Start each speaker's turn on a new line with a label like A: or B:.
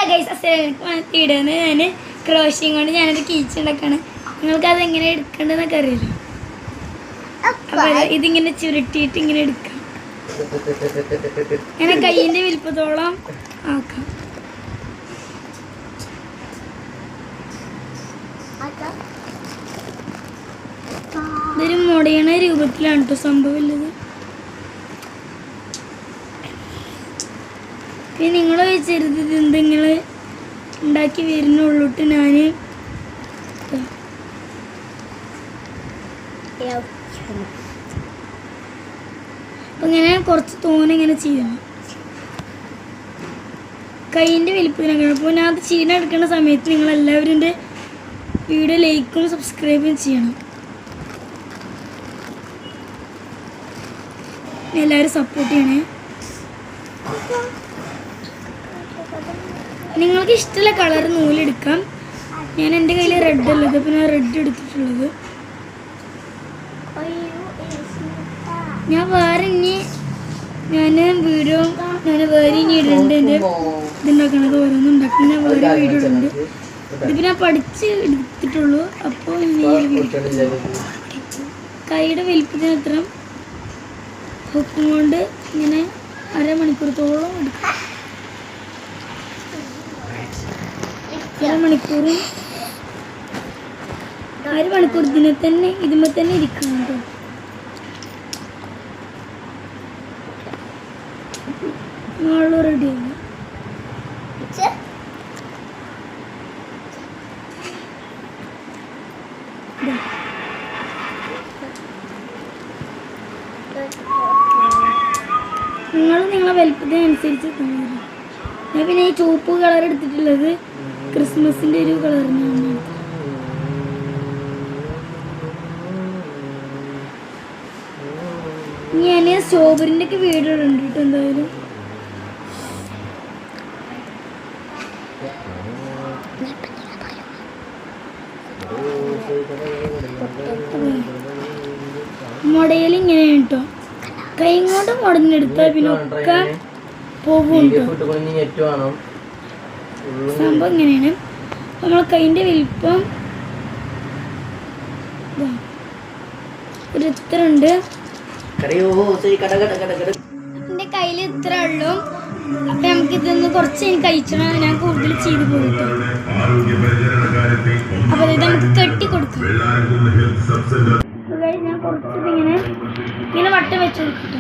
A: Guys അസലിടുന്ന ഞാൻ ക്രോഷ്യം കൊണ്ട് ഞാനൊരു കീച്ചുണ്ടാക്കാണ്. നിങ്ങൾക്ക് അതെങ്ങനെ എടുക്കേണ്ടതെന്നൊക്കെ അറിയില്ല. അപ്പോൾ ഇതിങ്ങനെ ചുരുട്ടിയിട്ട് ഇങ്ങനെ എടുക്കാം. ഇങ്ങനെ കയ്യിൻ്റെ വലിപ്പത്തോളം ആക്കാം. ഇതൊരു മുടയണ രൂപത്തിലാണ് കേട്ടോ സംഭവമില്ലത്. പിന്നെ നിങ്ങൾ വെച്ചരുത് ഇത് നിങ്ങൾ ഉണ്ടാക്കി വരുന്നുള്ളൂട്ട് ഞാൻ അപ്പം ഇങ്ങനെ കുറച്ച് തോനെ ഇങ്ങനെ ചെയ്യണം കൈയിൻ്റെ വലിപ്പത്തിനൊക്കെ. അപ്പോൾ ഞാൻ അത് ചെയ്തെടുക്കുന്ന സമയത്ത് നിങ്ങളെല്ലാവരും എൻ്റെ വീഡിയോ ലൈക്കും സബ്സ്ക്രൈബും ചെയ്യണം. എല്ലാവരും സപ്പോർട്ട് ചെയ്യണേ. നിങ്ങൾക്ക് ഇഷ്ടമുള്ള കളർ നൂലെടുക്കാം. ഞാൻ എൻ്റെ കയ്യിൽ റെഡ് ഉള്ളത്, അപ്പോൾ ഞാൻ റെഡ് എടുത്തിട്ടുള്ളത്. ഞാൻ വേറെ ഇനി വീഡിയോ വേറെ ഇനി ഇടുന്നുണ്ട്. എൻ്റെ ഇതുണ്ടാക്കണത് ഓരോന്നും ഉണ്ടാക്കുന്നത് ഞാൻ വേറെ വീഡിയോ ഇടുന്നുണ്ട്. ഇതിപ്പോൾ ഞാൻ പഠിച്ച് എടുത്തിട്ടുള്ളൂ. അപ്പോൾ കൈയുടെ വലിപ്പത്തിന് അത്ര ഹുക്കും കൊണ്ട് ഇങ്ങനെ അരമണിക്കൂറത്തോളം എടുക്കും. അരമണിക്കൂർ ഇതിനെ തന്നെ ഇതുമ്പോൾ തന്നെ ഇരിക്കണം കേട്ടോ. നാളെ റെഡിയാവും. നിങ്ങളെ വലിപ്പത്തിനനുസരിച്ച് ഞാൻ പിന്നെ ഈ ചുവപ്പ് കളർ എടുത്തിട്ടുള്ളത് ക്രിസ്മസിൻ്റെ ഒരു കളറിനാണ്. ഞാൻ സ്ട്രോബെറിൻ്റെ ഒക്കെ വീഡിയോ ഉണ്ട് കേട്ടോ. എന്തായാലും മുടയിൽ ഇങ്ങനെയാണ് കേട്ടോ. കൈ കൊണ്ട് മുടഞ്ഞെടുത്താൽ പിന്നെ ഒക്കെ പോകും കേട്ടോ. സംഭവം ഇങ്ങനെയാണ്. നമ്മൾ കൈൻ്റെ വലിപ്പം ഒരു ഇത്ര ഉണ്ട്. എൻ്റെ കയ്യിൽ ഇത്ര ഉള്ളൂ. അപ്പം നമുക്കിതൊന്ന് കുറച്ച് കഴിച്ചണം. ഞാൻ കൂടുതൽ ചെയ്ത് പോയിട്ടോ. അപ്പോൾ ഇത് നമുക്ക് കെട്ടി കൊടുക്കാം. ഞാൻ കുറച്ചത് ഇങ്ങനെ വട്ടം വെച്ച് കൊടുക്കട്ടെ.